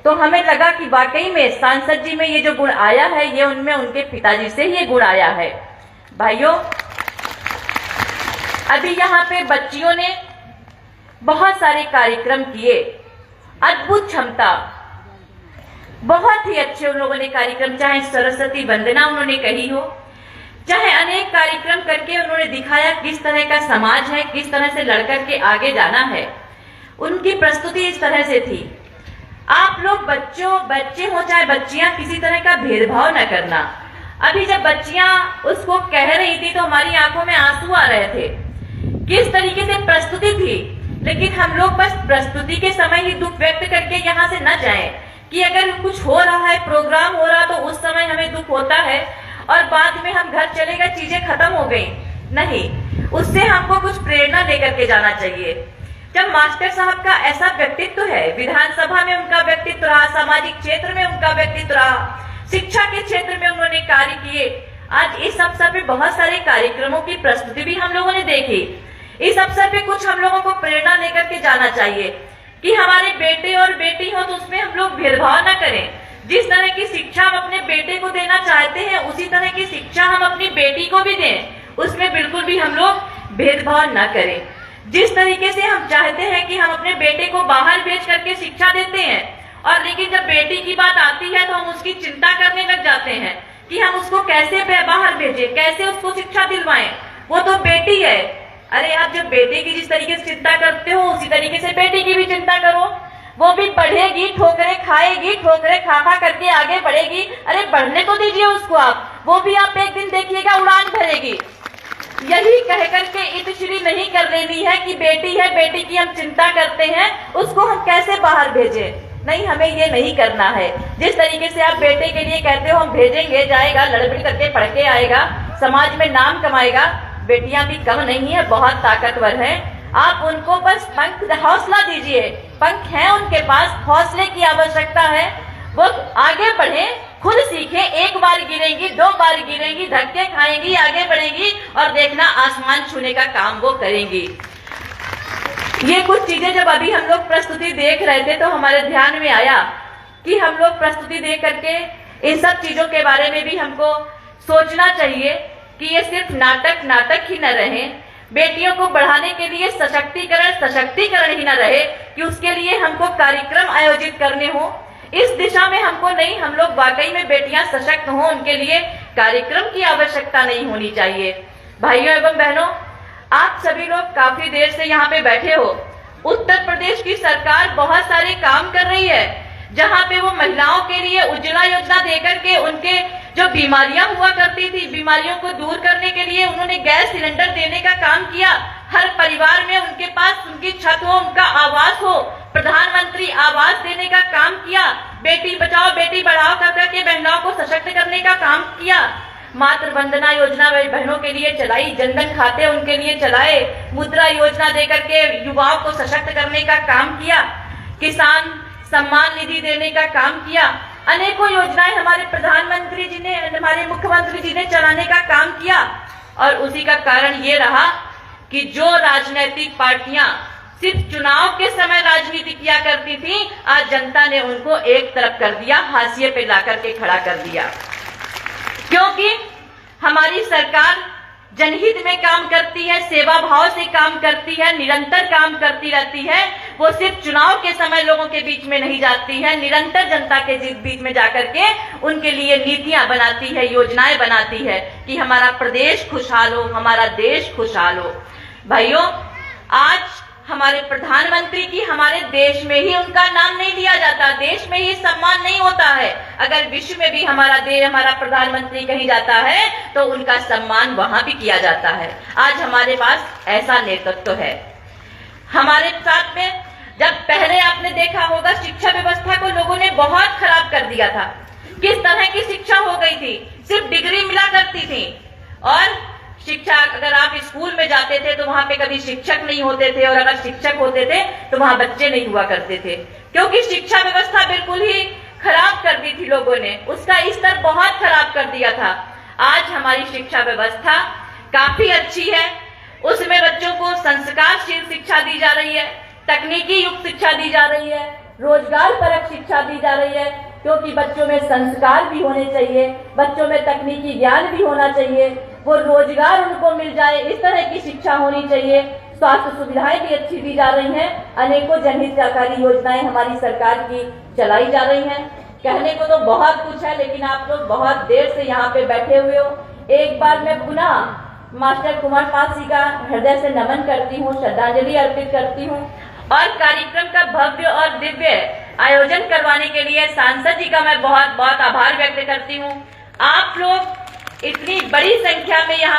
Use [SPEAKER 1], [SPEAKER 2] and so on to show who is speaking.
[SPEAKER 1] तो हमें लगा कि वाकई में सांसद जी में ये जो गुण आया है, ये उनमें उनके पिताजी से ये गुण आया है। भाइयों, अभी यहाँ पे बच्चियों ने बहुत सारे कार्यक्रम किए, अद्भुत क्षमता, बहुत ही अच्छे उन लोगों ने कार्यक्रम, चाहे सरस्वती वंदना उन्होंने कही हो, चाहे अनेक कार्यक्रम करके उन्होंने दिखाया किस तरह का समाज है, किस तरह से लड़कर के आगे जाना है। उनकी प्रस्तुति इस तरह से थी, आप लोग बच्चे हो चाहे बच्चियां, किसी तरह का भेदभाव न करना। अभी जब बच्चियां उसको कह रही थी तो हमारी आंखों में आंसू आ रहे थे, किस तरीके से प्रस्तुति थी। लेकिन हम लोग बस प्रस्तुति के समय ही दुख व्यक्त करके यहाँ से न जाएं कि अगर कुछ हो रहा है, प्रोग्राम हो रहा, तो उस समय हमें दुख होता है और बाद में हम घर चले गए, चीजें खत्म हो गई। नहीं, उससे हमको कुछ प्रेरणा लेकर के जाना चाहिए। जब मास्टर साहब का ऐसा व्यक्तित्व है, विधानसभा में उनका व्यक्तित्व रहा, सामाजिक क्षेत्र में उनका व्यक्तित्व रहा, शिक्षा के क्षेत्र में उन्होंने कार्य किए। आज इस अवसर पे बहुत सारे कार्यक्रमों की प्रस्तुति भी हम लोगों ने देखी। इस अवसर पे कुछ हम लोगों को प्रेरणा लेकर के जाना चाहिए कि हमारे बेटे और बेटी हो तो उसमें हम लोग भेदभाव न करें। जिस तरह की शिक्षा हम अपने बेटे को देना चाहते हैं, उसी तरह की शिक्षा हम अपनी बेटी को भी दें, उसमें बिल्कुल भी हम लोग भेदभाव न करें। जिस तरीके से हम चाहते हैं कि हम अपने बेटे को बाहर भेज करके शिक्षा देते हैं, और लेकिन जब बेटी की बात आती है तो हम उसकी चिंता करने लग जाते हैं कि हम उसको कैसे बाहर भेजें, कैसे उसको शिक्षा दिलवाएं, वो तो बेटी है। अरे आप जब बेटे की जिस तरीके से चिंता करते हो, उसी तरीके से बेटी की भी चिंता करो। वो भी पढ़ेगी, ठोकरें खाएगी, ठोकरें खा खा करके आगे बढ़ेगी। अरे बढ़ने तो दीजिए उसको आप, वो भी आप एक दिन देखिएगा उड़ान भरेगी। यही कह करके इतश्री नहीं कर लेनी है कि बेटी है, बेटी की हम चिंता करते हैं, उसको हम कैसे बाहर भेजें। नहीं, हमें ये नहीं करना है। जिस तरीके से आप बेटे के लिए कहते हो हम भेजेंगे, जाएगा, लड़बड़ी करके पढ़ के आएगा, समाज में नाम कमाएगा। बेटियां भी कम नहीं है, बहुत ताकतवर हैं। आप उनको बस पंख, हौसला दीजिए। पंख है उनके पास, हौसले की आवश्यकता है। वो आगे बढ़े, खुद सीखे। एक बार गिरेंगी, दो बार गिरेंगी, धक्के खाएंगी, आगे बढ़ेंगी और देखना आसमान छूने का काम वो करेंगी। ये कुछ चीजें जब अभी हम लोग प्रस्तुति देख रहे थे तो हमारे ध्यान में आया कि हम लोग प्रस्तुति देख करके इन सब चीजों के बारे में भी हमको सोचना चाहिए कि ये सिर्फ नाटक ही न रहे। बेटियों को बढ़ाने के लिए सशक्तिकरण ही न रहे कि उसके लिए हमको कार्यक्रम आयोजित करने हो। इस दिशा में हमको नहीं, हम लोग वाकई में बेटियां सशक्त हों, उनके लिए कार्यक्रम की आवश्यकता नहीं होनी चाहिए। भाइयों एवं बहनों, आप सभी लोग काफी देर से यहाँ पे बैठे हो। उत्तर प्रदेश की सरकार बहुत सारे काम कर रही है, जहाँ पे वो महिलाओं के लिए उज्ज्वला योजना देकर के उनके जो बीमारियां हुआ करती थी, बीमारियों को दूर करने के लिए उन्होंने गैस सिलेंडर देने का काम किया। हर परिवार में उनके पास उनकी छत हो, उनका आवास हो, प्रधानमंत्री आवास देने का काम किया। बेटी बचाओ बेटी बढ़ाओ कर के महिलाओं को सशक्त करने का काम किया। मातृ वंदना योजना बहनों के लिए चलाई, जनधन खाते उनके लिए चलाए, मुद्रा योजना देकर के युवाओं को सशक्त करने का काम किया, किसान सम्मान निधि देने का काम किया। अनेकों योजनाएं हमारे प्रधानमंत्री जी ने, हमारे मुख्यमंत्री जी ने चलाने का काम किया। और उसी का कारण ये रहा कि जो राजनीतिक पार्टियां सिर्फ चुनाव के समय राजनीति किया करती थी, आज जनता ने उनको एक तरफ कर दिया, हाशिए पे ला करके खड़ा कर दिया। क्योंकि हमारी सरकार जनहित में काम करती है, सेवा भाव से काम करती है, निरंतर काम करती रहती है। वो सिर्फ चुनाव के समय लोगों के बीच में नहीं जाती है, निरंतर जनता के बीच में जाकर के उनके लिए नीतियां बनाती है, योजनाएं बनाती है कि हमारा प्रदेश खुशहाल हो, हमारा देश खुशहाल हो। भाइयों, आज हमारे प्रधानमंत्री की हमारे देश में ही उनका नाम नहीं लिया जाता, देश में ही सम्मान नहीं होता है। अगर विश्व में भी हमारा प्रधानमंत्री कहीं जाता है तो उनका सम्मान वहां भी किया जाता है। आज हमारे पास ऐसा नेतृत्व है। हमारे साथ में जब पहले आपने देखा होगा, शिक्षा व्यवस्था को लोगों ने बहुत खराब कर दिया था। किस तरह की शिक्षा हो गई थी, सिर्फ डिग्री मिला करती थी। और शिक्षा, अगर आप स्कूल में जाते थे तो वहां पे कभी शिक्षक नहीं होते थे, और अगर शिक्षक होते थे तो वहां बच्चे नहीं हुआ करते थे, क्योंकि शिक्षा व्यवस्था बिल्कुल ही खराब कर दी थी लोगों ने, उसका स्तर बहुत खराब कर दिया था। आज हमारी शिक्षा व्यवस्था काफी अच्छी है, उसमें बच्चों को संस्कारशील शिक्षा दी जा रही है, तकनीकी युक्त शिक्षा दी जा रही है, रोजगार परक शिक्षा दी जा रही है, क्योंकि बच्चों में संस्कार भी होने चाहिए, बच्चों में तकनीकी ज्ञान भी होना चाहिए, वो रोजगार उनको मिल जाए, इस तरह की शिक्षा होनी चाहिए। स्वास्थ्य सुविधाएं भी अच्छी दी जा रही हैं, अनेकों जनहितकारी योजनाएं हमारी सरकार की चलाई जा रही हैं। कहने को तो बहुत कुछ है, लेकिन आप लोग बहुत देर से यहाँ पे बैठे हुए हो। एक बार मैं पुनः मास्टर कुमार पाल जी का हृदय से नमन करती हूँ, श्रद्धांजलि अर्पित करती हूँ, और कार्यक्रम का भव्य और दिव्य आयोजन करवाने के लिए सांसद जी का मैं बहुत बहुत आभार व्यक्त करती हूँ। आप लोग इतनी बड़ी संख्या में यहाँ